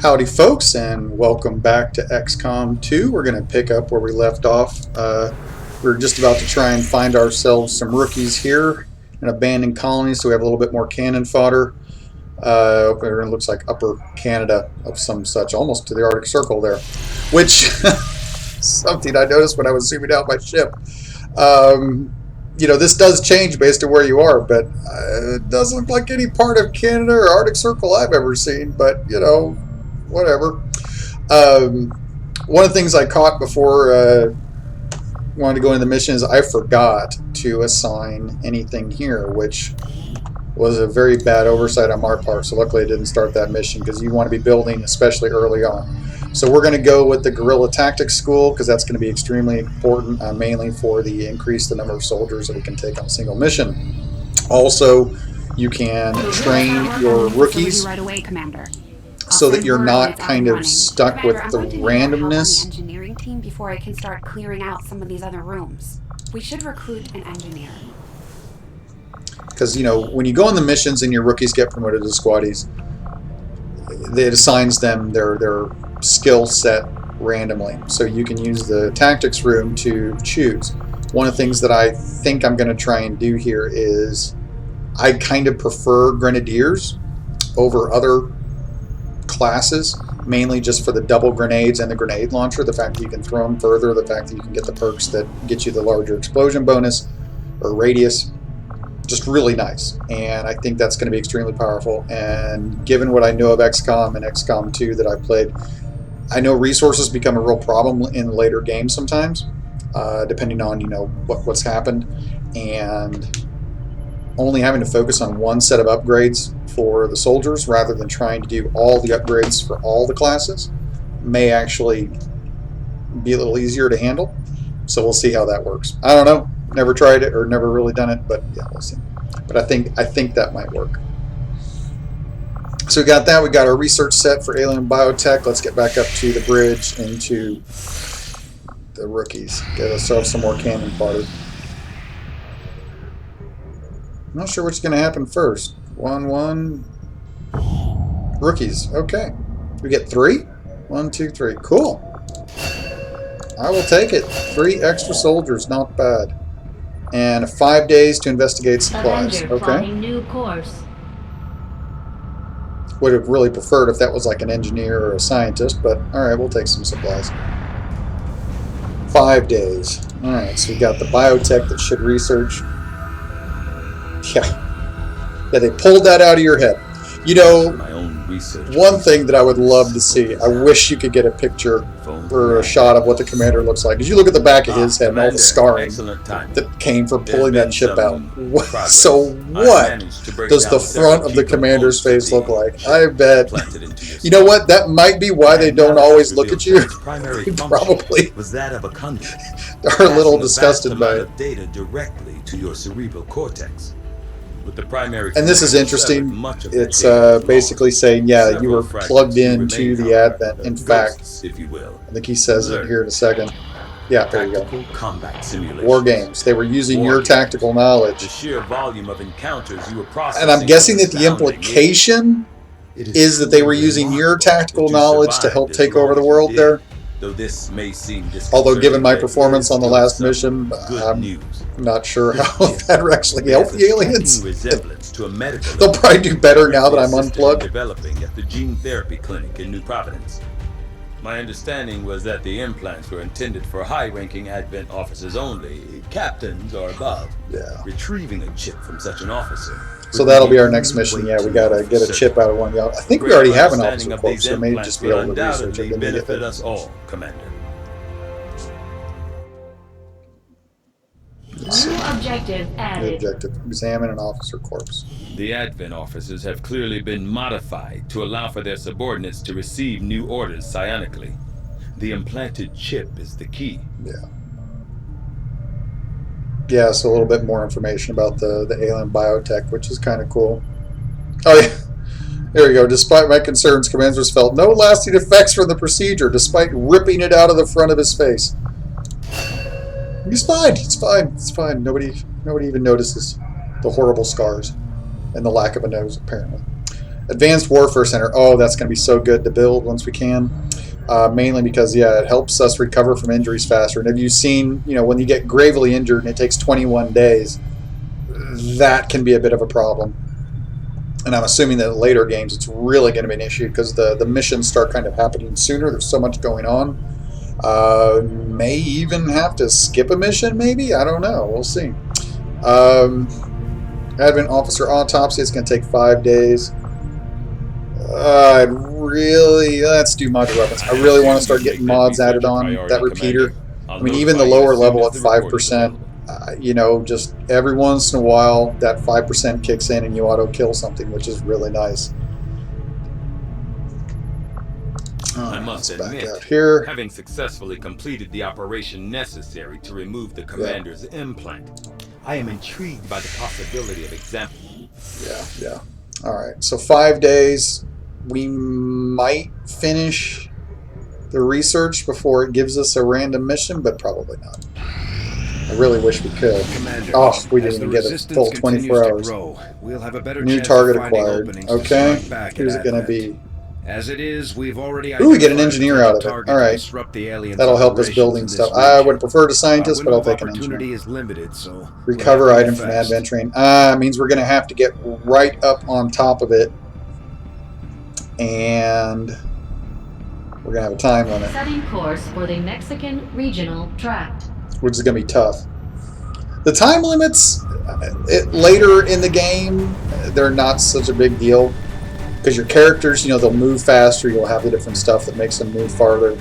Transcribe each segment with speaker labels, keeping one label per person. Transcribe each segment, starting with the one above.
Speaker 1: Howdy folks, and welcome back to XCOM 2. We're going to pick up where we left off. We're just about to try and find ourselves some rookies here in abandoned colonies, so we have a little bit more cannon fodder. It looks like Upper Canada of some such, almost to the Arctic Circle there, which something I noticed when I was zooming out my ship. You know, this does change based on where you are, but it doesn't look like any part of Canada or Arctic Circle I've ever seen, but, you know, whatever. One of the things I caught before wanted to go into the mission is I forgot to assign anything here, which was a very bad oversight on our part. So luckily I didn't start that mission, because you want to be building especially early on. So we're going to go with the guerrilla tactics school, because that's going to be extremely important, mainly for the increase the number of soldiers that we can take on a single mission. Also, you can train your rookies
Speaker 2: right away, Commander.
Speaker 1: so that you're not kind of stuck with the randomness.
Speaker 2: Engineering team before I can start clearing out some of these other rooms. We should recruit an engineer.
Speaker 1: Because, you know, when you go on the missions and your rookies get promoted to squaddies, it assigns them their skill set randomly. So you can use the tactics room to choose. One of the things that I think I'm going to try and do here is I kind of prefer grenadiers over other classes, mainly just for the double grenades and the grenade launcher, the fact that you can throw them further, the fact that you can get the perks that get you the larger explosion bonus or radius. Just really nice, and I think that's going to be extremely powerful. And given what I know of XCOM and XCOM 2 that I've played, I know resources become a real problem in later games sometimes, depending on, you know, what's happened, and only having to focus on one set of upgrades for the soldiers rather than trying to do all the upgrades for all the classes may actually be a little easier to handle. So we'll see how that works. I don't know. Never tried it or never really done it, but yeah, we'll see. But I think that might work. So we got that. We got our research set for alien biotech. Let's get back up to the bridge into the rookies. Get ourselves some more cannon fodder. I'm not sure what's going to happen first. 1-1. Rookies. Okay. We get 3. 1, 2, 3. Cool. I will take it. 3 extra soldiers. Not bad. And 5 days to investigate supplies. Okay.
Speaker 3: New course.
Speaker 1: Would have really preferred if that was like an engineer or a scientist, but alright, we'll take some supplies. 5 days. Alright, so we got the biotech that should research. Yeah, they pulled that out of your head. You know, one thing that I would love to see, I wish you could get a picture or a shot of what the commander looks like. Because you look at the back of his head and all the scarring that came from pulling that ship out. So what does the front of the commander's face look like? I bet. You know what? That might be why they don't always look at you. They probably
Speaker 4: was that of a conduit,
Speaker 1: are a little disgusted by it.
Speaker 4: Data directly to your cerebral cortex. With the primary,
Speaker 1: and this is interesting. It's basically saying, yeah, you were plugged into the Advent. In fact,
Speaker 4: if you will,
Speaker 1: I think he says it here in a second. Yeah, there you go.
Speaker 4: Combat simulations.
Speaker 1: War games. They were using your tactical knowledge.
Speaker 4: The sheer volume of encounters you were processing.
Speaker 1: And I'm guessing that the implication is that they were using your tactical knowledge to help take over the world there.
Speaker 4: Though this may seem
Speaker 1: although given my performance on the last mission, I'm not sure how that would actually help the aliens. They'll probably do better now that I'm unplugged.
Speaker 4: Developing at the gene therapy clinic in New Providence. My understanding was that the implants were intended for high-ranking Advent officers only, captains or above.
Speaker 1: Yeah.
Speaker 4: Retrieving a chip from such an officer.
Speaker 1: So that'll be our next mission. Yeah, we gotta get a chip out of one of y'all. I think we already have an officer corps, so maybe just be able to research it.
Speaker 4: Benefit us all, Commander.
Speaker 3: New objective added.
Speaker 1: Objective: examine an officer corpse.
Speaker 4: The Advent officers have clearly been modified to allow for their subordinates to receive new orders psionically. The implanted chip is the key.
Speaker 1: Yeah. Yeah, so a little bit more information about the alien biotech, which is kind of cool. Oh yeah, there we go. Despite my concerns, Commanders felt no lasting effects from the procedure, despite ripping it out of the front of his face. He's fine. It's fine. It's fine. Nobody even notices the horrible scars and the lack of a nose, apparently. Advanced Warfare Center. Oh, that's going to be so good to build once we can. Mainly because, yeah, it helps us recover from injuries faster. And have you seen, you know, when you get gravely injured and it takes 21 days, that can be a bit of a problem. And I'm assuming that in later games it's really going to be an issue because the missions start kind of happening sooner. There's so much going on. May even have to skip a mission, maybe? I don't know. We'll see. Advent Officer Autopsy, it's going to take 5 days. Let's do modular weapons. I really want to start getting mods added on that repeater. I mean, even the lower level at 5%, you know, just every once in a while that 5% kicks in and you auto kill something, which is really nice.
Speaker 4: I must admit,
Speaker 1: out here.
Speaker 4: having successfully completed the operation necessary to remove the commander's implant, I am intrigued by the possibility of examining.
Speaker 1: Yeah. All right, so 5 days. We might finish the research before it gives us a random mission, but probably not. I really wish we could.
Speaker 5: Commander,
Speaker 1: We didn't even get a full 24 hours.
Speaker 5: We'll have a better
Speaker 1: New
Speaker 5: chance
Speaker 1: target
Speaker 5: of finding
Speaker 1: acquired.
Speaker 5: openings to
Speaker 1: Okay,
Speaker 5: strike back
Speaker 1: who's
Speaker 5: at
Speaker 1: it going to
Speaker 5: Advent.
Speaker 1: be?
Speaker 5: As it is, we've already
Speaker 1: Ooh, we get an
Speaker 5: identified a
Speaker 1: engineer out of
Speaker 5: potential
Speaker 1: it.
Speaker 5: target
Speaker 1: All
Speaker 5: to
Speaker 1: right.
Speaker 5: disrupt the aliens'
Speaker 1: That'll help us
Speaker 5: operations
Speaker 1: building
Speaker 5: in this
Speaker 1: stuff. I
Speaker 5: region.
Speaker 1: would have preferred a scientist, but
Speaker 5: Our
Speaker 1: I'll
Speaker 5: window
Speaker 1: take
Speaker 5: of
Speaker 1: an engineer.
Speaker 5: opportunity is limited, so
Speaker 1: Recover
Speaker 5: we'll have to
Speaker 1: item
Speaker 5: move
Speaker 1: from
Speaker 5: fast.
Speaker 1: advent train. Means we're going to have to get right up on top of it, and we're going to have a time limit,
Speaker 3: Setting course for the Mexican Regional Tract.
Speaker 1: which is going to be tough. The time limits later in the game, they're not such a big deal because your characters, you know, they'll move faster. You'll have the different stuff that makes them move farther.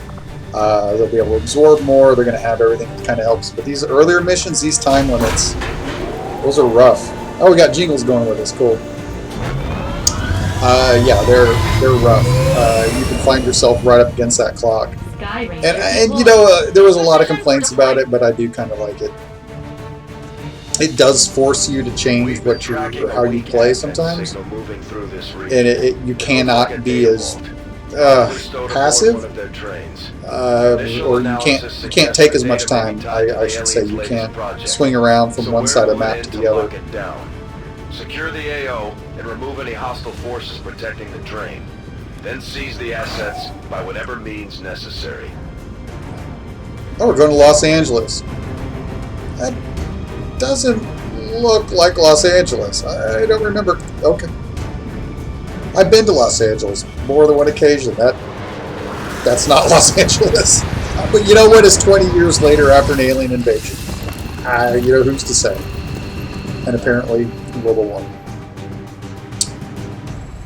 Speaker 1: They'll be able to absorb more. They're going to have everything that kind of helps. But these earlier missions, these time limits, those are rough. Oh, we got Jingles going with us. Cool. Yeah, they're rough. You can find yourself right up against that clock.
Speaker 3: Sky Ranger
Speaker 1: And you know, there was a lot of complaints about it, but I do kind of like it. It does force you to change what you or how you play sometimes, and you cannot be as passive, or you can't take as much time. I should say you can't swing around from one side of the map to the other.
Speaker 6: Secure the AO and remove any hostile forces protecting the train. Then seize the assets by whatever means necessary.
Speaker 1: Oh, we're going to Los Angeles. That doesn't look like Los Angeles. I don't remember. Okay. I've been to Los Angeles more than one occasion. That's not Los Angeles. But you know what? It's 20 years later after an alien invasion. You know, who's to say? And apparently, World War I.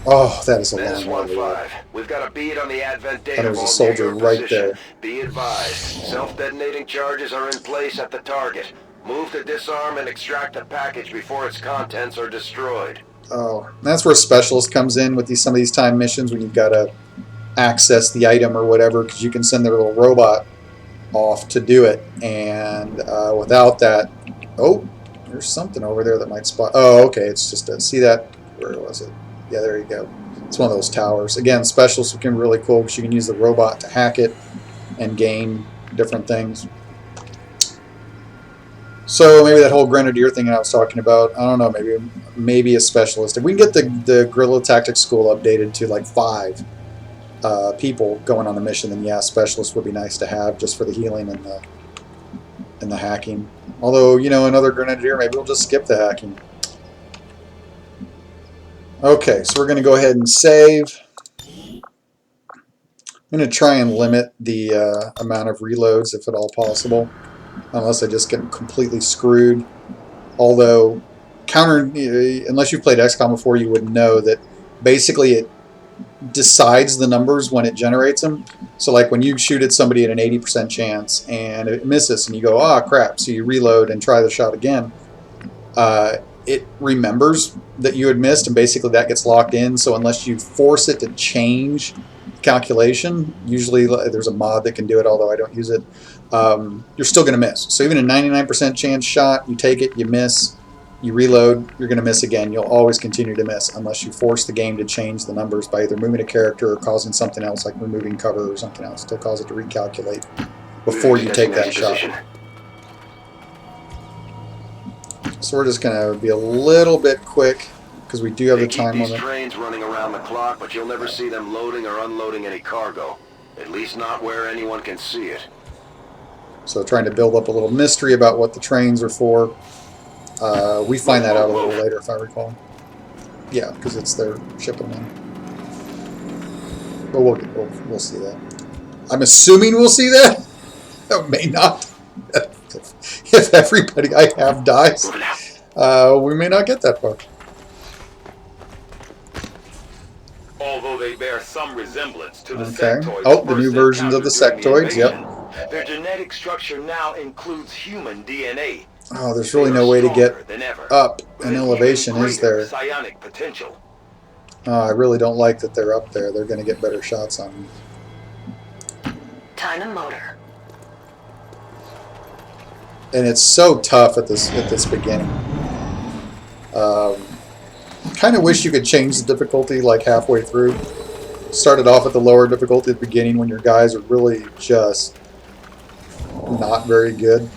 Speaker 1: Oh, that is a
Speaker 6: Menace
Speaker 1: long way.
Speaker 6: 1-5. We've got a bead on the Advent data
Speaker 1: And there's a
Speaker 6: vault
Speaker 1: soldier
Speaker 6: near your
Speaker 1: right
Speaker 6: position.
Speaker 1: there.
Speaker 6: Be advised, self-detonating charges are in place at the target. Move to disarm and extract the package before its contents are destroyed.
Speaker 1: Oh, that's where Specialist comes in with some of these time missions when you've got to access the item or whatever, because you can send their little robot off to do it. And without that, oh, there's something over there that might spot. Oh, okay, it's just a, see that? Where was it? Yeah, there you go. It's one of those towers. Again, Specialist can be really cool because you can use the robot to hack it and gain different things. So maybe that whole Grenadier thing I was talking about, I don't know, maybe a Specialist. If we can get the Guerrilla Tactics School updated to like 5 people going on the mission, then yeah, Specialist would be nice to have just for the healing and the hacking. Although, you know, another Grenadier, maybe we'll just skip the hacking. Okay, so we're going to go ahead and save. I'm going to try and limit the amount of reloads if at all possible, unless I just get completely screwed. Although, unless you've played XCOM before, you would know that basically it decides the numbers when it generates them. So like when you shoot at somebody at an 80% chance and it misses and you go, ah, crap, so you reload and try the shot again, it remembers that you had missed, and basically that gets locked in. So unless you force it to change calculation, usually there's a mod that can do it, although I don't use it, you're still going to miss. So even a 99% chance shot, you take it, you miss, you reload, you're going to miss again. You'll always continue to miss unless you force the game to change the numbers by either moving a character or causing something else, like removing cover or something else, to cause it to recalculate before you take that shot. So we're just going to be a little bit quick because we do have
Speaker 6: They
Speaker 1: the
Speaker 6: keep
Speaker 1: time
Speaker 6: these
Speaker 1: limit.
Speaker 6: trains running around the clock, but you'll never see them loading or unloading any cargo. At least not where anyone can see it.
Speaker 1: So trying to build up a little mystery about what the trains are for. We find that out a little later, if I recall. Yeah, because it's their shipping them. But we'll see that. I'm assuming we'll see that. It may not. If everybody I have dies, we may not get that far.
Speaker 4: Although they bear some resemblance to the
Speaker 1: Okay.
Speaker 4: sectoids
Speaker 1: Oh, the new
Speaker 4: first
Speaker 1: versions of the
Speaker 4: encountered during
Speaker 1: sectoids. Yep.
Speaker 4: invasion, their genetic structure now includes human DNA.
Speaker 1: Oh, there's
Speaker 4: They
Speaker 1: really
Speaker 4: are
Speaker 1: no way to get
Speaker 4: stronger than ever,
Speaker 1: up
Speaker 4: with
Speaker 1: an
Speaker 4: an
Speaker 1: elevation,
Speaker 4: even
Speaker 1: is
Speaker 4: greater
Speaker 1: there?
Speaker 4: psionic potential.
Speaker 1: I really don't like that they're up there. They're going to get better shots on me.
Speaker 3: Time to motor.
Speaker 1: And it's so tough at this beginning. Kind of wish you could change the difficulty like halfway through. Start it off at the lower difficulty at the beginning when your guys are really just not very good,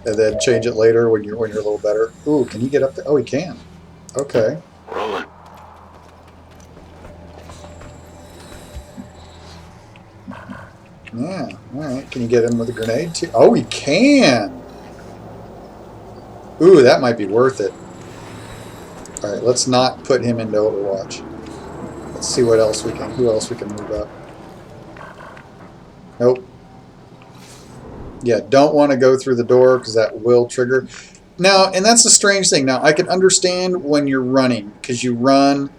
Speaker 1: and then change it later when you're a little better. Ooh, can he get up there? Oh, he can. Okay.
Speaker 6: Rolling.
Speaker 1: Yeah. All right. Can you get him with a grenade too? Oh, he can. Ooh, that might be worth it. All right, let's not put him into Overwatch. Let's see what else we can. Who else we can move up? Nope. Yeah, don't want to go through the door because that will trigger. Now, and that's the strange thing. Now, I can understand when you're running because you run,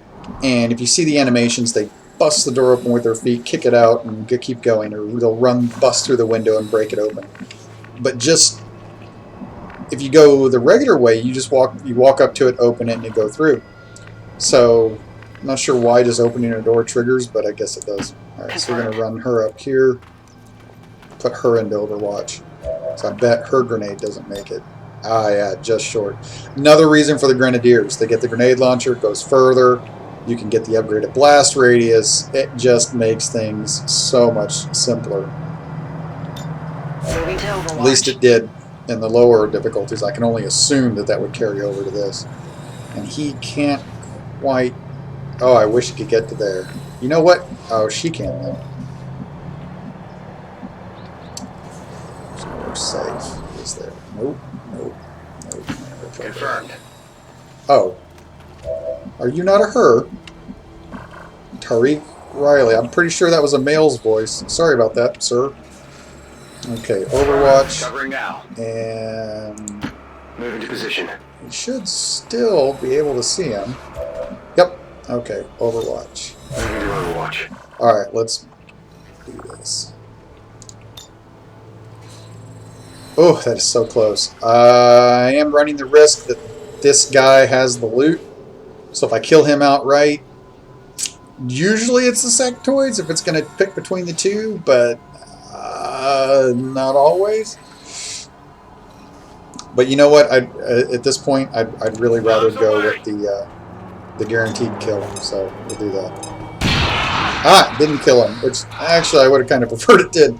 Speaker 1: and if you see the animations, they bust the door open with their feet, kick it out, and keep going, or they'll run, bust through the window, and break it open. But just if you go the regular way, you just walk up to it, open it, and you go through. So I'm not sure why just opening a door triggers, but I guess it does. All right, so we're gonna run her up here, put her into Overwatch. So I bet her grenade doesn't make it. Ah, yeah, just short. Another reason for the Grenadiers. They get the grenade launcher, it goes further. You can get the upgraded blast radius. It just makes things so much simpler.
Speaker 3: Moving to Overwatch.
Speaker 1: At least it did in the lower difficulties. I can only assume that that would carry over to this. And he can't quite... Oh, I wish he could get to there. You know what? Oh, she can then. We're safe. Is there? Nope. Nope. Nope.
Speaker 6: Confirmed.
Speaker 1: Oh. Are you not a her? Tariq Riley. I'm pretty sure that was a male's voice. Sorry about that, sir. Okay, Overwatch.
Speaker 6: Covering now.
Speaker 1: And
Speaker 6: Moving to position.
Speaker 1: we should still be able to see him. Yep. Okay, Overwatch.
Speaker 6: Moving to Overwatch.
Speaker 1: Alright, let's do this. Oh, that is so close. I am running the risk that this guy has the loot. So if I kill him outright, usually it's the sectoids if it's going to pick between the two, but not always. But you know what? At this point, I'd really rather go with the guaranteed kill. So we'll do that. Ah, didn't kill him. Which actually I would have kind of preferred it did.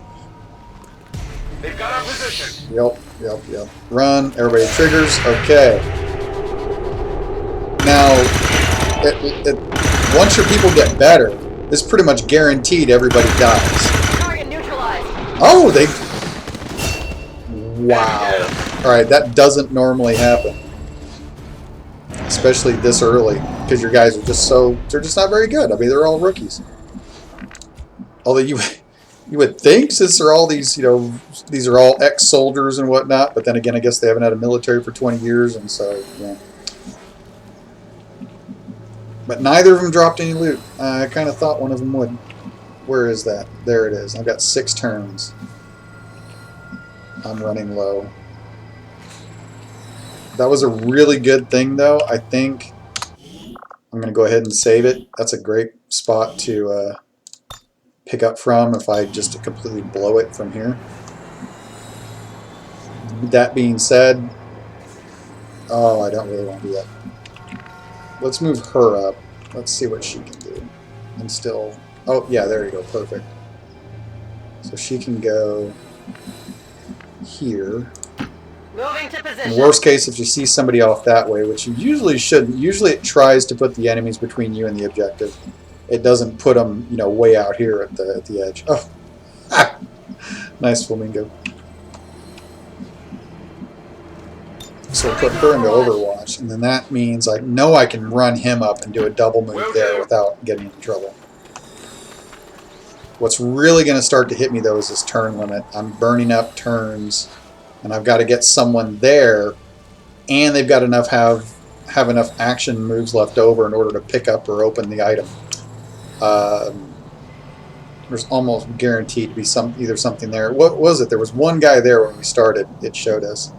Speaker 6: They've got our position.
Speaker 1: Yep. Run. Everybody triggers. Okay. Now, once your people get better, it's pretty much guaranteed everybody dies.
Speaker 3: Target neutralized.
Speaker 1: Oh, they... Wow. Alright, that doesn't normally happen. Especially this early, because your guys are just so... They're just not very good. I mean, they're all rookies. Although you would think, since they're all these, these are all ex-soldiers and whatnot, but then again, I guess they haven't had a military for 20 years, and so, yeah. But neither of them dropped any loot. I kind of thought one of them would. Where is that? There it is. I've got 6 turns. I'm running low. That was a really good thing, though. I think I'm going to go ahead and save it. That's a great spot to pick up from if I just completely blow it from here. That being said, oh, I don't really want to do that. Let's move her up. Let's see what she can do. And still... Oh, yeah, there you go. Perfect. So she can go here.
Speaker 3: Moving to
Speaker 1: In
Speaker 3: position.
Speaker 1: worst case, if you see somebody off that way, which you usually shouldn't, usually it tries to put the enemies between you and the objective. It doesn't put them, you know, way out here at the edge. Oh, ah, nice flamingo. So we'll put her into Overwatch, and then that means I know I can run him up and do a double move there without getting in trouble. What's really going to start to hit me, though, is this turn limit. I'm burning up turns, and I've got to get someone there, and they've got enough have enough action moves left over in order to pick up or open the item. There's almost guaranteed to be either something there. What was it? There was one guy there when we started. It showed us.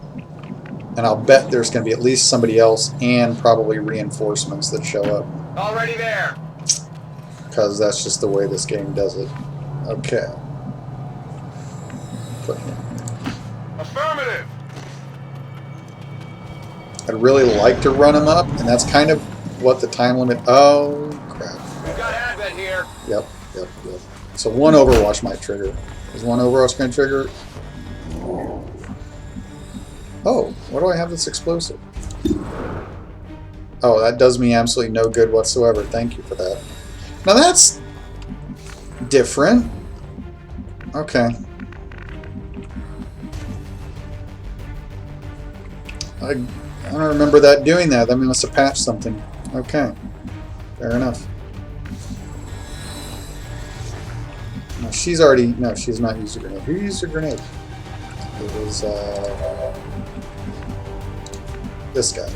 Speaker 1: And I'll bet there's going to be at least somebody else and probably reinforcements that show up.
Speaker 6: Already there.
Speaker 1: Because that's just the way this game does it. Okay. Put him.
Speaker 6: Affirmative.
Speaker 1: I'd really like to run him up, and that's kind of what the time limit... Oh, crap.
Speaker 6: We've got Advent here.
Speaker 1: Yep. So one Overwatch might trigger. Is one Overwatch going to trigger? Oh, what do I have that's explosive? Oh, that does me absolutely no good whatsoever. Thank you for that. Now that's different. Okay. I don't remember that doing that. That must have patched something. Okay. Fair enough. No, she's already... No, she's not used a grenade. Who used a grenade? It was, this guy.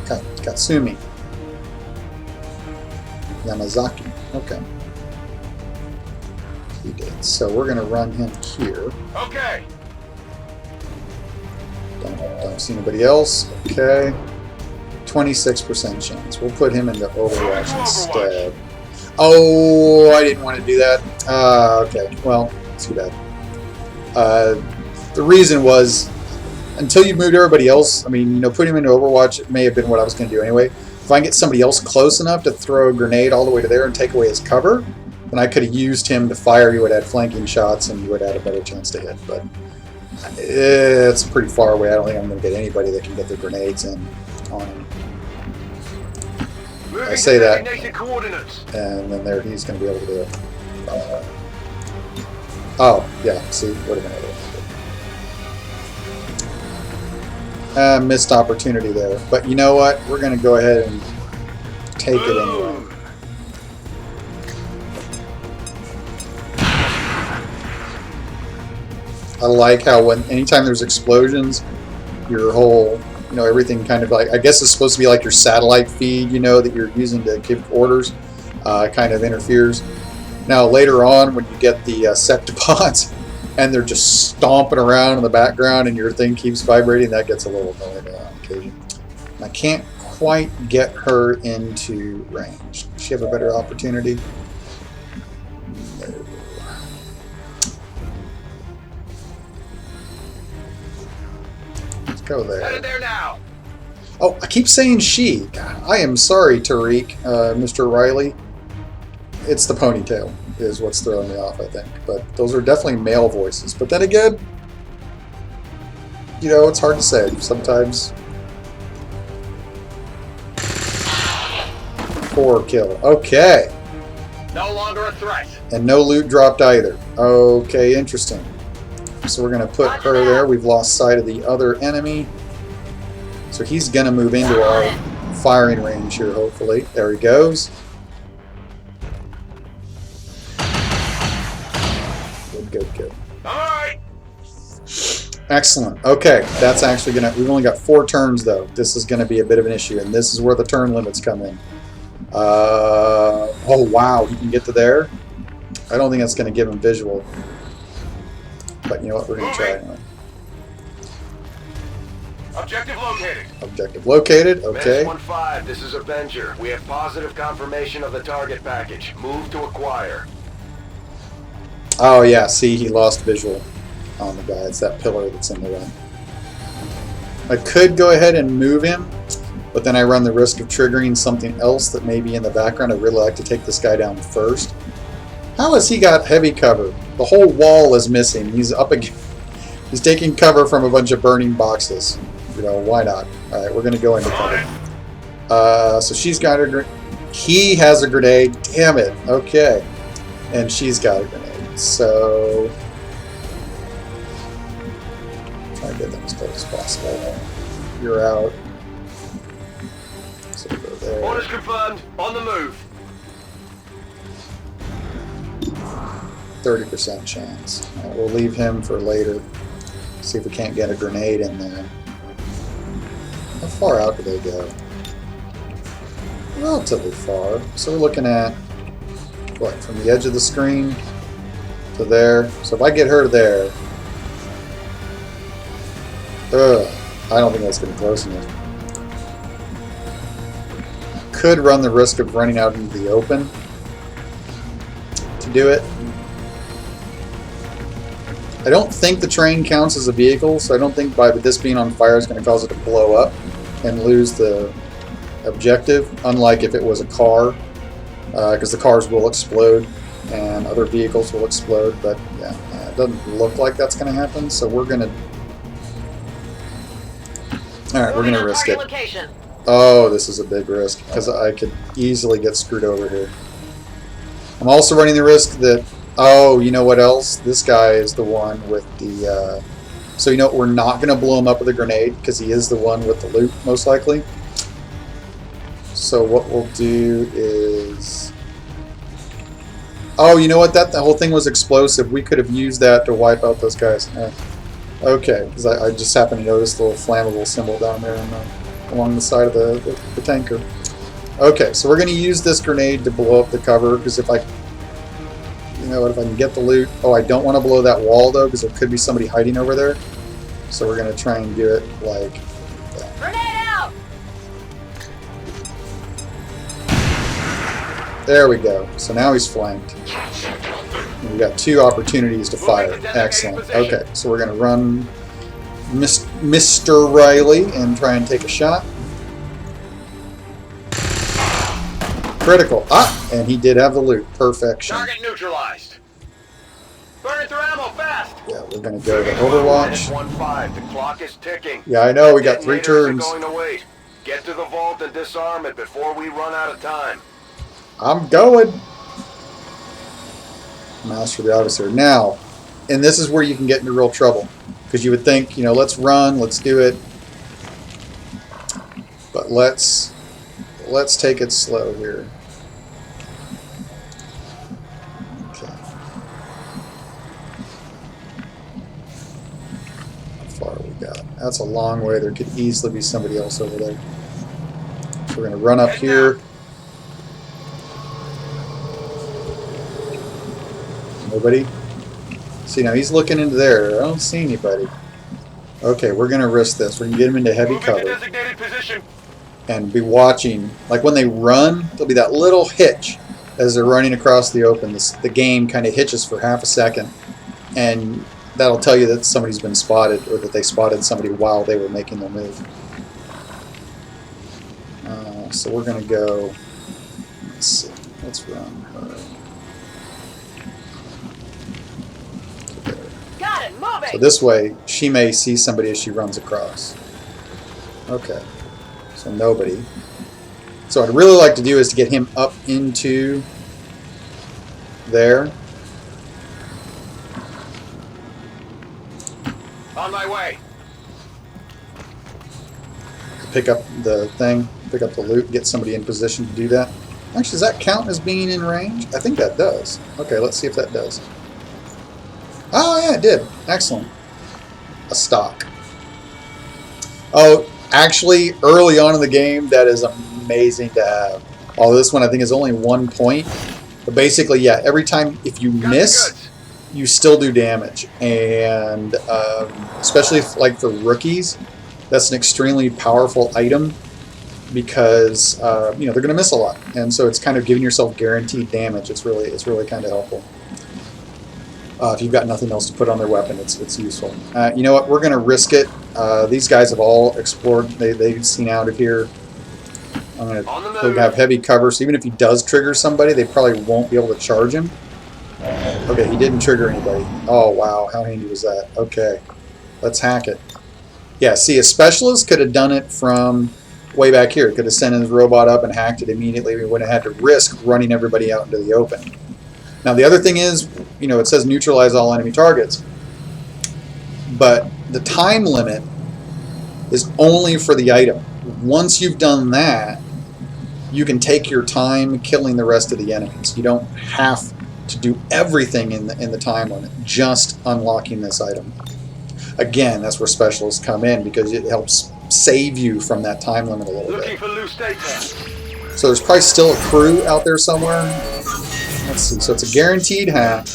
Speaker 1: Katsumi. Yamazaki. Okay. He did. So we're going to run him here.
Speaker 6: Okay.
Speaker 1: Don't see anybody else. Okay. 26% chance. We'll put him into Overwatch instead. Oh, I didn't want to do that. Okay. Well, too bad. The reason was, until you moved everybody else, I mean, you know, putting him into Overwatch, it may have been what I was going to do anyway. If I can get somebody else close enough to throw a grenade all the way to there and take away his cover, then I could have used him to fire. You would add flanking shots, and you would add a better chance to hit. But it's pretty far away. I don't think I'm going to get anybody that can get the grenades in on him. I say that, and then there he's going to be able to do it. Oh, yeah, see, would have been able to. Missed opportunity there. But you know what? We're going to go ahead and take it anyway. I like how anytime there's explosions, your whole, you know, everything kind of like, I guess it's supposed to be like your satellite feed, you know, that you're using to give orders, kind of interferes. Now later on, when you get the Septipods, and they're just stomping around in the background and your thing keeps vibrating, that gets a little annoying on occasion. I can't quite get her into range. Does she have a better opportunity? No. Let's go there.
Speaker 6: Headed there now.
Speaker 1: Oh, I keep saying she. God, I am sorry, Tariq, Mr. Riley. It's the ponytail is what's throwing me off, I think. But those are definitely male voices. But then again, you know, it's hard to say. Sometimes 4 kill. Okay.
Speaker 6: No longer a threat.
Speaker 1: And no loot dropped either. Okay, interesting. So we're going to put her there. We've lost sight of the other enemy. So he's going to move into our firing range here, hopefully. There he goes. Good.
Speaker 6: Alright.
Speaker 1: Excellent. Okay, that's actually going to... We've only got 4 turns, though. This is going to be a bit of an issue, and this is where the turn limits come in. Oh, wow. He can get to there? I don't think that's going to give him visual. But you know what? We're going to try anyway.
Speaker 6: Objective located.
Speaker 1: Objective located. Okay.
Speaker 6: Menace 1-5, this is Avenger. We have positive confirmation of the target package. Move to acquire.
Speaker 1: Oh, yeah. See, he lost visual on the guy. It's that pillar that's in the way. I could go ahead and move him, but then I run the risk of triggering something else that may be in the background. I'd really like to take this guy down first. How has he got heavy cover? The whole wall is missing. He's up against... He's taking cover from a bunch of burning boxes. You know, why not? Alright, we're going to go into cover. So she's got her... He has a grenade. Damn it. Okay. And she's got a grenade. So... try to get them as close as possible. You're out. So we'll go there.
Speaker 6: Orders confirmed. On the move.
Speaker 1: 30% chance. Alright, we'll leave him for later. See if we can't get a grenade in there. How far out do they go? Relatively far. So we're looking at, what, from the edge of the screen to there. So if I get her there, I don't think that's going to be close enough. Could run the risk of running out into the open to do it. I don't think the train counts as a vehicle, so I don't think by this being on fire is going to cause it to blow up and lose the objective, unlike if it was a car, because the cars will explode and other vehicles will explode, but yeah, it doesn't look like that's going to happen, so we're going to... Alright, we're going to risk it.
Speaker 3: Location.
Speaker 1: Oh, this is a big risk, because I could easily get screwed over here. I'm also running the risk that... Oh, you know what else? This guy is the one with the... So you know what? We're not going to blow him up with a grenade, because he is the one with the loot, most likely. So what we'll do is... Oh, you know what? The whole thing was explosive. We could have used that to wipe out those guys. Okay, because I just happened to notice the little flammable symbol down there along the side of the tanker. Okay, so we're going to use this grenade to blow up the cover, because if I... You know what, if I can get the loot... Oh, I don't want to blow that wall, though, because there could be somebody hiding over there. So we're going to try and do it like that.
Speaker 3: Grenade out!
Speaker 1: There we go. So now he's flanked. We've got 2 opportunities to fire. Excellent. Okay, so we're going to run Mr. Riley and try and take a shot. Critical. Ah! And he did have the loot. Perfection.
Speaker 6: Target neutralized. Burn through ammo fast.
Speaker 1: Yeah, we're going to go to Overwatch.
Speaker 6: 1-5. The clock is ticking.
Speaker 1: Yeah, I know. We got 3
Speaker 6: Detonators are
Speaker 1: turns.
Speaker 6: going to wait. Get to the vault and disarm it before we run out of time.
Speaker 1: I'm going. Mouse for the officer. Now, and this is where you can get into real trouble. Because you would think, you know, let's run, let's do it. But let's take it slow here. Okay. How far we got? That's a long way. There could easily be somebody else over there. So we're going to run up here. Nobody? See, now he's looking into there. I don't see anybody. Okay, we're going to risk this. We're going to get him into heavy
Speaker 6: Moving to
Speaker 1: cover.
Speaker 6: designated position.
Speaker 1: And be watching. Like when they run, there'll be that little hitch as they're running across the open. The game kind of hitches for half a second. And that'll tell you that somebody's been spotted, or that they spotted somebody while they were making their move. So we're going to go... Let's see. Let's run her.
Speaker 3: Got it, moving!
Speaker 1: So this way, she may see somebody as she runs across. Okay. So nobody. So what I'd really like to do is to get him up into there.
Speaker 6: On my way.
Speaker 1: Pick up the thing, pick up the loot, get somebody in position to do that. Actually, does that count as being in range? I think that does. Okay, let's see if that does. Oh, yeah, it did. Excellent. A stock. Oh, actually, early on in the game, that is amazing to have. Although this one, I think, is only 1 point. But basically, yeah, every time, if you miss, you still do damage. And especially like for rookies, that's an extremely powerful item because, you know, they're going to miss a lot. And so it's kind of giving yourself guaranteed damage. It's really kind of helpful. If you've got nothing else to put on their weapon, it's useful. You know what? We're going to risk it. These guys have all explored. They've seen out of here. I'm going to have heavy cover, so even if he does trigger somebody, they probably won't be able to charge him. Okay, he didn't trigger anybody. Oh, wow. How handy was that? Okay. Let's hack it. Yeah, see, a specialist could have done it from way back here. Could have sent his robot up and hacked it immediately. We wouldn't have had to risk running everybody out into the open. Now, the other thing is, you know, it says neutralize all enemy targets. But the time limit is only for the item. Once you've done that, you can take your time killing the rest of the enemies. You don't have to do everything in the time limit, just unlocking this item. Again, that's where specialists come in because it helps save you from that time limit a little
Speaker 6: Looking
Speaker 1: bit.
Speaker 6: for loose data.
Speaker 1: So there's probably still a crew out there somewhere. Let's see. So it's a guaranteed hack.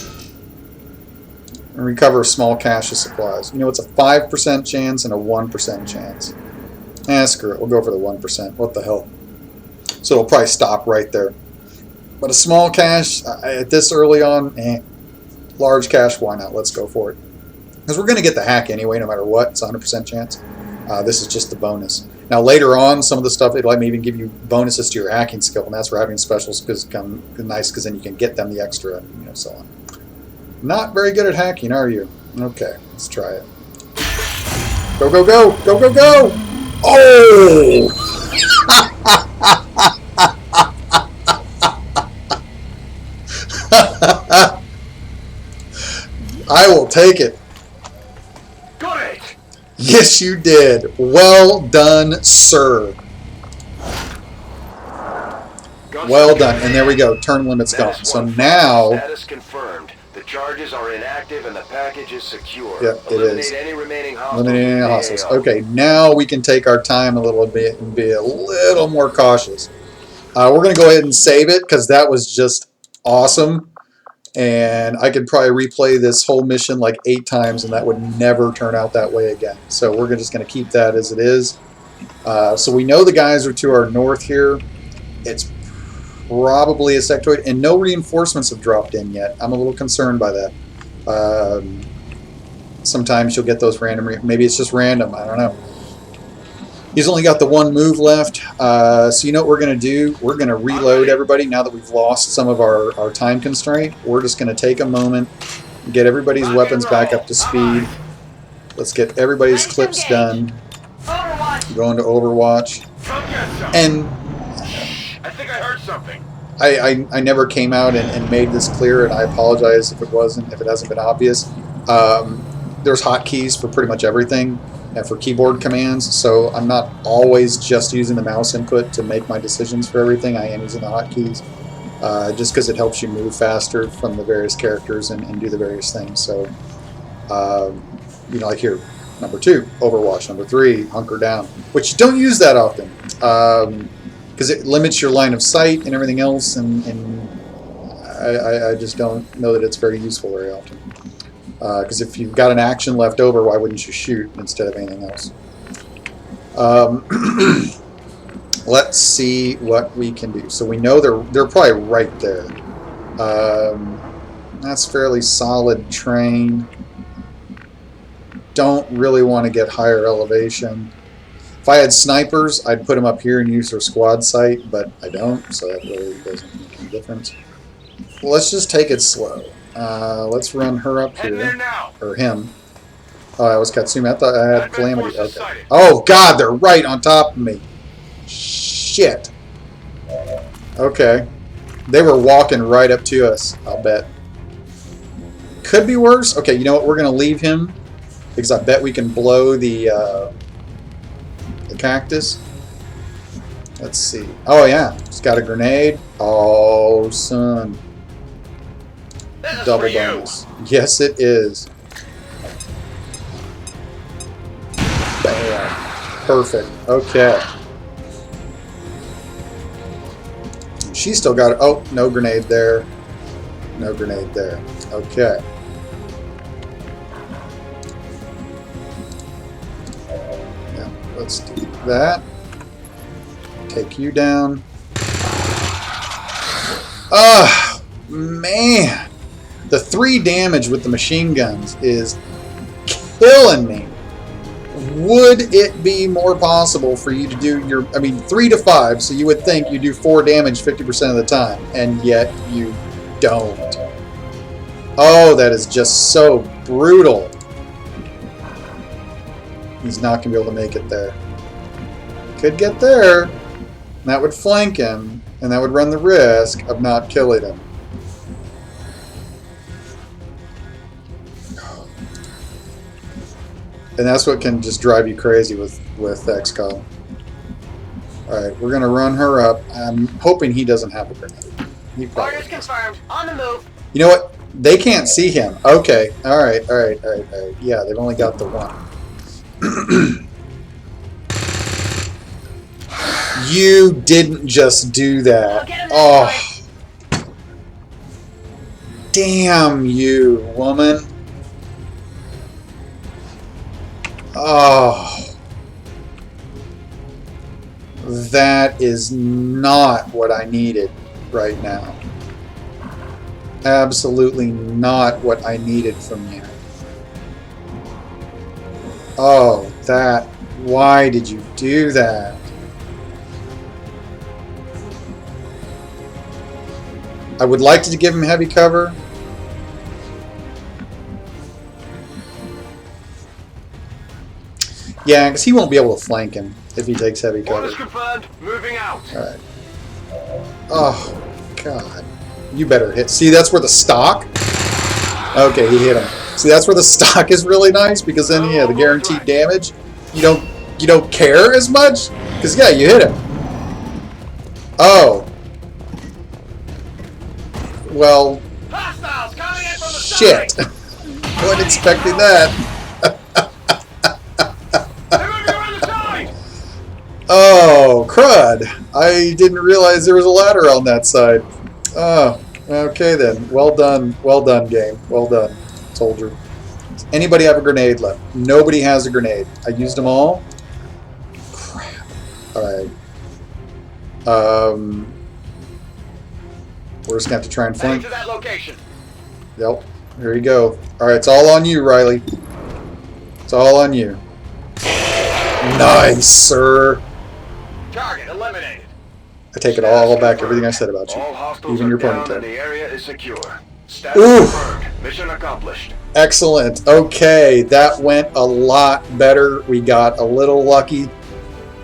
Speaker 1: And recover a small cache of supplies. You know, it's a 5% chance and a 1% chance. Screw it. We'll go for the 1%. What the hell? So it'll probably stop right there. But a small cache at this early on, large cache, why not? Let's go for it. Because we're going to get the hack anyway, no matter what. It's a 100% chance. This is just the bonus. Now later on, some of the stuff, it might even give you bonuses to your hacking skill, and that's where having specials become nice because then you can get them the extra, you know, so on. Not very good at hacking, are you? Okay, let's try it. Go, go, go! Go, go, go! Oh! I will take it.
Speaker 6: Got it!
Speaker 1: Yes, you did. Well done, sir. Well done. And there we go. Term limit's gone. So now...
Speaker 6: Status confirmed. The charges are inactive and the package is secure.
Speaker 1: Yep, it is.
Speaker 6: Eliminate any remaining hostiles.
Speaker 1: Eliminating
Speaker 6: with the
Speaker 1: hostiles.
Speaker 6: AO.
Speaker 1: Okay, now we can take our time a little bit and be a little more cautious. We're going to go ahead and save it because that was just awesome. And I could probably replay this whole mission like 8 times and that would never turn out that way again. So we're just going to keep that as it is. So we know the guys are to our north here. It's probably a sectoid, and no reinforcements have dropped in yet. I'm a little concerned by that. Sometimes you'll get those random, maybe it's just random, I don't know. He's only got the 1 move left, so you know what we're going to do? We're going to reload everybody now that we've lost some of our time constraint. We're just going to take a moment, get everybody's weapons back up to speed. Let's get everybody's clips done. Go into Overwatch. And
Speaker 6: I think I heard something.
Speaker 1: I never came out and made this clear, and I apologize if it hasn't been obvious. There's hotkeys for pretty much everything and for keyboard commands, so I'm not always just using the mouse input to make my decisions for everything. I am using the hotkeys just because it helps you move faster from the various characters and do the various things. So, you know, like here, number 2, Overwatch. Number 3, hunker down, which you don't use that often. Because it limits your line of sight and everything else, and I just don't know that it's very useful very often. Because if you've got an action left over, why wouldn't you shoot instead of anything else? Let's see what we can do. So we know they're probably right there. That's fairly solid terrain. Don't really want to get higher elevation. If I had snipers, I'd put them up here and use their squad sight, but I don't, so that really doesn't make any difference. Well, let's just take it slow. Let's run her up here, or him. Oh, that was Katsumi. I thought I had Calamity. Okay. Oh God, they're right on top of me. Shit. Okay. They were walking right up to us, I'll bet. Could be worse. Okay, you know what? We're going to leave him because I bet we can blow the cactus. Let's see. Oh yeah, it's got a grenade. Oh son. Double bonus. Yes it is. Bam. Perfect. Okay. She's still got it. Oh, no grenade there. No grenade there. Okay. Yeah, let's do that. Take you down. Ah, man. The 3 damage with the machine guns is killing me. Would it be more possible for you to do your... I mean, 3 to 5, so you would think you do 4 damage 50% of the time, and yet you don't. Oh, that is just so brutal. He's not going to be able to make it there. Could get there. And that would flank him. And that would run the risk of not killing him. And that's what can just drive you crazy with XCOM. Alright, we're going to run her up. I'm hoping he doesn't have a grenade. He probably
Speaker 3: Orders confirmed. On the move.
Speaker 1: You know what? They can't see him. Okay. Alright. Yeah, they've only got the one. You didn't just do that. Oh. Damn you, woman. Oh. That is not what I needed right now. Absolutely not what I needed from you. Oh, that. Why did you do that? I would like to give him heavy cover. Yeah, because he won't be able to flank him if he takes heavy cover.
Speaker 6: Orders confirmed. Moving out.
Speaker 1: Alright. Oh, God. You better hit. See, that's where the stock... Okay, he hit him. See, that's where the stock is really nice, because then, yeah, the guaranteed damage, you don't care as much? Because, yeah, you hit him. Oh. Well,
Speaker 6: Hostiles coming in from the
Speaker 1: shit.
Speaker 6: side.
Speaker 1: Wasn't expecting that.
Speaker 6: They're moving around the side.
Speaker 1: Oh, crud. I didn't realize there was a ladder on that side. Oh, okay then. Well done, game. Well done, soldier. Does anybody have a grenade left? Nobody has a grenade. I used them all? Crap. Alright. We're just going to have to try and
Speaker 6: Heading
Speaker 1: flank.
Speaker 6: to that location.
Speaker 1: Yep. Here you go. Alright, it's all on you, Riley. It's all on you. Nice, sir.
Speaker 6: Target eliminated.
Speaker 1: I take it all back, everything I said about you.
Speaker 6: All hostiles
Speaker 1: Even
Speaker 6: are
Speaker 1: your
Speaker 6: down
Speaker 1: ponytail.
Speaker 6: and the area is secure. Status
Speaker 1: Ooh.
Speaker 6: confirmed. Mission accomplished.
Speaker 1: Excellent. Okay, that went a lot better. We got a little lucky.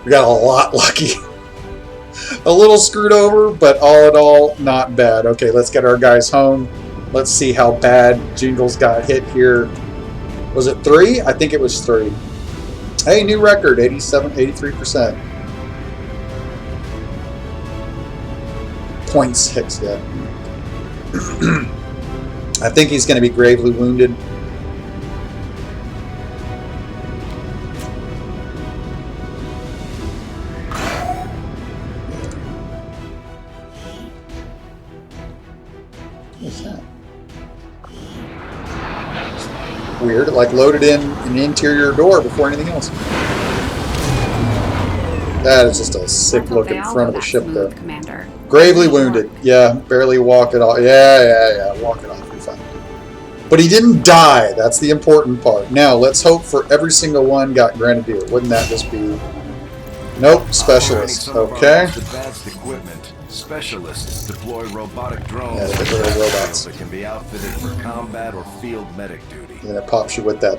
Speaker 1: We got a lot lucky. A little screwed over, but all in all, not bad. Okay, let's get our guys home. Let's see how bad Jingles got hit here. Was it 3? I think it was 3. Hey, new record, 83%. 0.6, yeah. I think he's going to be gravely wounded. What's that? Weird, it like loaded in an interior door before anything else. That is just a sick look in front of the ship there.
Speaker 2: Commander.
Speaker 1: Gravely wounded. Yeah, barely walk it off. Yeah, walk it off. You're fine. But he didn't die. That's the important part. Now, let's hope for every single one got Grenadier. Wouldn't that just be... Nope, Specialist. Okay.
Speaker 5: Advanced equipment. Specialists deploy robotic drones
Speaker 1: Yeah, they deploy robots.
Speaker 5: that can be outfitted for combat or field medic duty.
Speaker 1: And then it pops you with that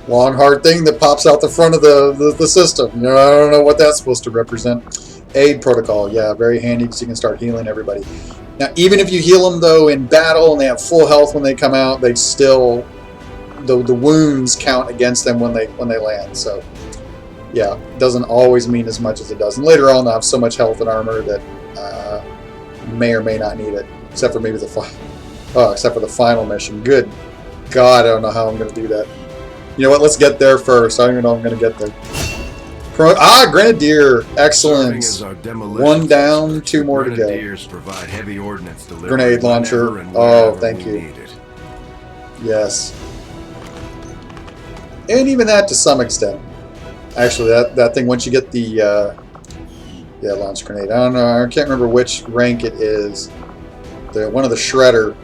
Speaker 1: long, hard thing that pops out the front of the system. You know, I don't know what that's supposed to represent. Aid protocol. Yeah, very handy because you can start healing everybody. Now, even if you heal them, though, in battle and they have full health when they come out, they still... The wounds count against them when they land. So, yeah, doesn't always mean as much as it does. And later on, they'll have so much health and armor that may or may not need it, except for maybe except for the final mission. Good God, I don't know how I'm going to do that. You know what? Let's get there first. I don't even know if I'm going to get there. Grenadier, excellent. One down, 2 more to go.
Speaker 5: Grenadiers provide heavy ordnance delivery
Speaker 1: Grenade launcher.
Speaker 5: whenever and
Speaker 1: Oh,
Speaker 5: wherever
Speaker 1: thank
Speaker 5: we
Speaker 1: you.
Speaker 5: need it.
Speaker 1: Yes. And even that to some extent. Actually, that thing, once you get the launch grenade. I don't know, I can't remember which rank it is. One of the Shredder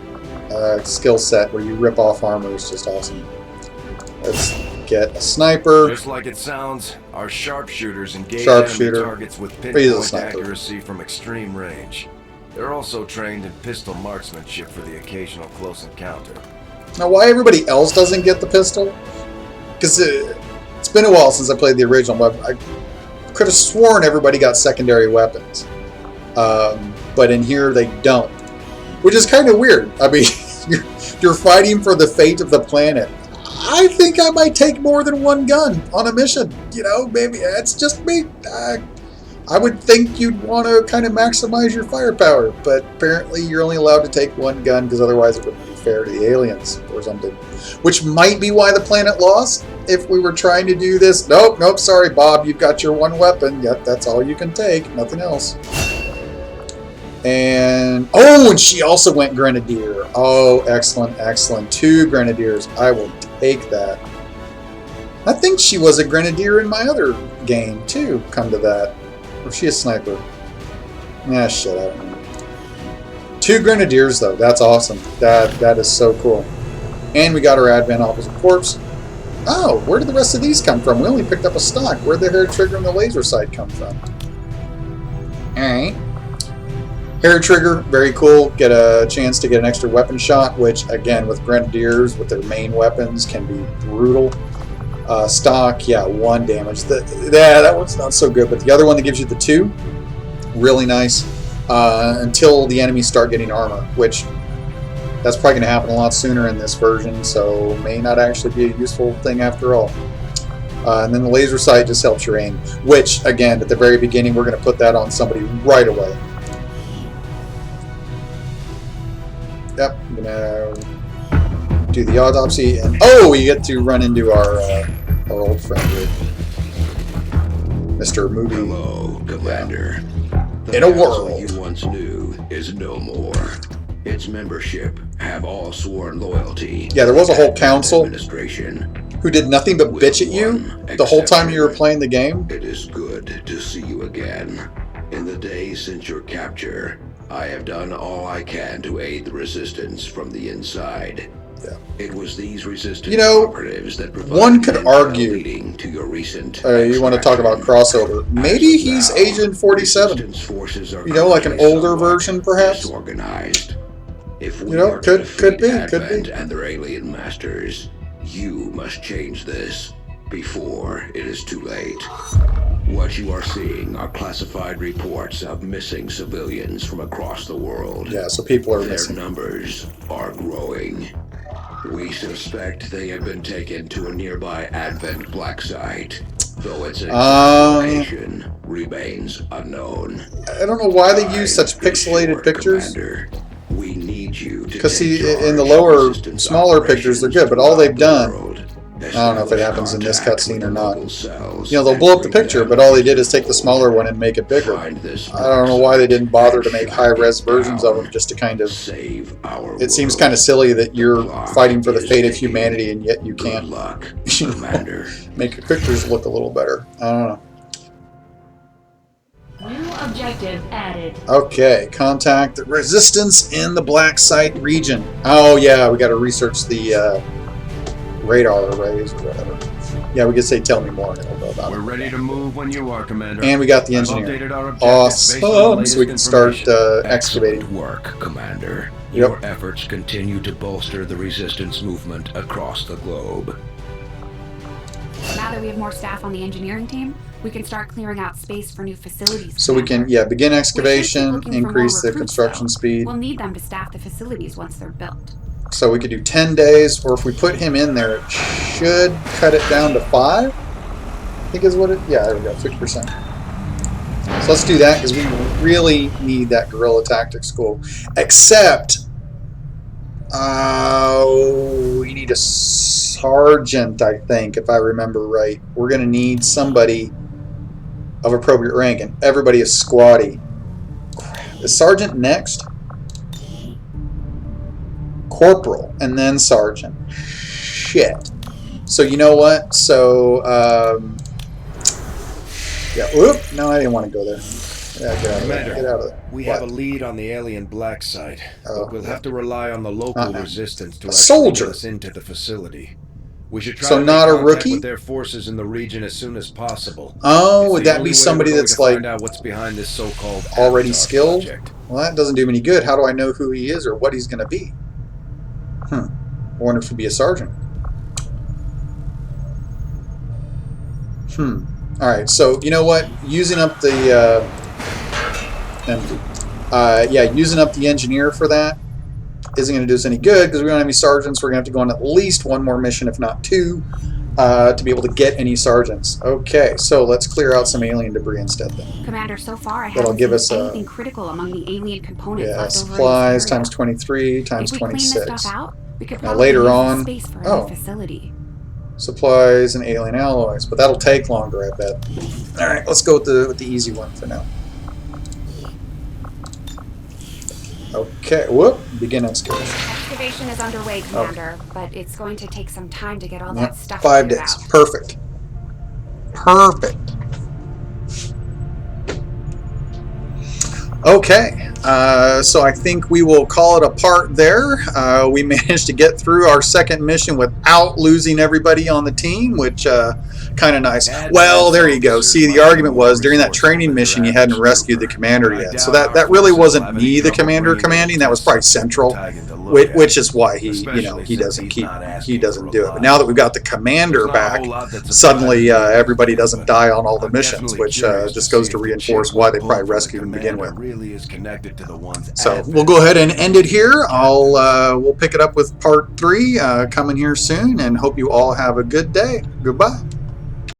Speaker 1: skill set where you rip off armor is just awesome. Let's get a sniper.
Speaker 5: Just like it sounds, our sharpshooters engage
Speaker 1: Sharpshooter.
Speaker 5: enemy targets with
Speaker 1: He's a
Speaker 5: pinpoint
Speaker 1: sniper.
Speaker 5: accuracy from extreme range. They're also trained in pistol marksmanship for the occasional close encounter.
Speaker 1: Now, why everybody else doesn't get the pistol? Because it's been a while since I played the original, but I could have sworn everybody got secondary weapons. But in here, they don't. Which is kind of weird. I mean, you're fighting for the fate of the planet. I think I might take more than one gun on a mission. You know, maybe it's just me. I would think you'd want to kind of maximize your firepower, but apparently you're only allowed to take one gun because otherwise it wouldn't be fair to the aliens or something. Which might be why the planet lost if we were trying to do this. Nope, sorry, Bob, you've got your one weapon. Yep, that's all you can take, nothing else. And she also went Grenadier. Oh, excellent. 2 Grenadiers. I will take that. I think she was a Grenadier in my other game, too, come to that. Or is she a sniper? Ah, shit, I don't know. 2 Grenadiers, though. That's awesome. That is so cool. And we got our Advent Officer Corpse. Oh, where did the rest of these come from? We only picked up a stock. Where'd the hair trigger and the laser sight come from? Alright. Hair trigger, very cool. Get a chance to get an extra weapon shot, which, again, with Grenadiers, with their main weapons, can be brutal. Stock, yeah, 1 damage. That one's not so good, but the other one that gives you the 2, really nice. Until the enemies start getting armor, which that's probably going to happen a lot sooner in this version, so may not actually be a useful thing after all. And then the laser sight just helps your aim, which, again, at the very beginning, we're going to put that on somebody right away. Yep, I'm going to do the autopsy, and we get to run into our old friend here, Mr. Movie.
Speaker 7: Hello, Commander.
Speaker 1: In a world
Speaker 7: you once knew is no more. Its membership have all sworn loyalty.
Speaker 1: Yeah, there was a whole council
Speaker 7: administration
Speaker 1: who did nothing but bitch at you the whole time you were playing the game.
Speaker 7: It is good to see you again. In the days since your capture, I have done all I can to aid the resistance from the inside.
Speaker 1: Yeah.
Speaker 7: It was these resistance operatives that provided
Speaker 1: one could argue,
Speaker 7: leading to your recent
Speaker 1: you want to talk about crossover. Maybe he's Agent 47. You know, like an older version, perhaps?
Speaker 7: Disorganized. If we
Speaker 1: could be.
Speaker 7: And their alien masters, you must change this before it is too late. What you are seeing are classified reports of missing civilians from across the world.
Speaker 1: Yeah, so people are missing.
Speaker 7: Their numbers are growing. We suspect they have been taken to a nearby Advent black site, though its exact location remains unknown.
Speaker 1: I don't know why they use such pixelated pictures.
Speaker 7: Commander, we need you to
Speaker 1: because see, in the lower, smaller pictures, they're good, but all they've done, I don't know if it happens in this cutscene or not. You know, they'll blow up the picture, but all they did is take the smaller one and make it bigger. I don't know why they didn't bother to make high-res versions of them, just to kind of... It seems kind of silly that you're fighting for the fate of humanity, and yet you can't make your pictures look a little better. I don't know.
Speaker 8: New objective added.
Speaker 1: Okay, contact the resistance in the black site region. Oh yeah, we got to research the radar arrays or whatever. Yeah, we could say tell me more and it'll go about it.
Speaker 5: We're ready to move when you are, Commander.
Speaker 1: And we got the engineer. Awesome, so we can start excavating.
Speaker 7: Excellent work, Commander. Your efforts continue to bolster the resistance movement across the globe.
Speaker 2: Now that we have more staff on the engineering team, we can start clearing out space for new facilities.
Speaker 1: So we can, begin excavation, increase the construction speed.
Speaker 2: We'll need them to staff the facilities once they're built.
Speaker 1: So we could do 10 days, or if we put him in there, it should cut it down to 5? I think is what it, yeah, there we go, 50%. So let's do that, because we really need that guerrilla tactics school. Except, we need a sergeant, I think, if I remember right. We're going to need somebody of appropriate rank, and everybody is squatty. Is sergeant next? Corporal, and then sergeant. Shit. So you know what? So, yeah, whoop, no, I didn't want to go there. Yeah, get out of there. Get out of there.
Speaker 9: We have a lead on the alien black site, but we'll have to rely on the local resistance to
Speaker 1: soldier.
Speaker 9: Get us into the facility. We should try
Speaker 1: so
Speaker 9: to
Speaker 1: not
Speaker 9: make
Speaker 1: a rookie
Speaker 9: with their forces in the region as soon as possible.
Speaker 1: Oh, would that be somebody that's like
Speaker 9: find out what's behind this so-called
Speaker 1: already skilled?
Speaker 9: Project.
Speaker 1: Well, that doesn't do me any good. How do I know who he is or what he's going to be? I wonder if he'd be a sergeant. Alright, so you know what? Using up the using up the engineer for that isn't going to do us any good because we don't have any sergeants. We're going to have to go on at least one more mission, if not two, to be able to get any sergeants. Okay, so let's clear out some alien debris instead then.
Speaker 2: Commander, so far I
Speaker 1: That'll
Speaker 2: haven't
Speaker 1: give
Speaker 2: seen
Speaker 1: us
Speaker 2: anything critical among the alien components left over in
Speaker 1: supplies
Speaker 2: this area.
Speaker 1: times 23 times
Speaker 2: if we
Speaker 1: 26.
Speaker 2: clean this stuff out, we could
Speaker 1: Now
Speaker 2: probably
Speaker 1: later
Speaker 2: use the
Speaker 1: on,
Speaker 2: space for a new facility.
Speaker 1: Supplies and alien alloys, but that'll take longer, I bet. All right, let's go with the easy one for now. Okay, whoop, begin excavation.
Speaker 2: Excavation is underway, Commander, but it's going to take some time to get all
Speaker 1: Yep,
Speaker 2: that stuff
Speaker 1: 5
Speaker 2: cleared
Speaker 1: days.
Speaker 2: out.
Speaker 1: Perfect. Perfect. Okay, so I think we will call it a part there. We managed to get through our second mission without losing everybody on the team, which kind of nice. Well, there you go. See, the argument was during that training mission you hadn't rescued the commander yet, so that really wasn't me, the commander, commanding. That was probably Central, which is why he doesn't do it. But now that we've got the commander back, suddenly everybody doesn't die on all the missions, which just goes to reinforce why they probably rescued him to begin with. So we'll go ahead and end it here. We'll pick it up with part 3 coming here soon, and hope you all have a good day. Goodbye.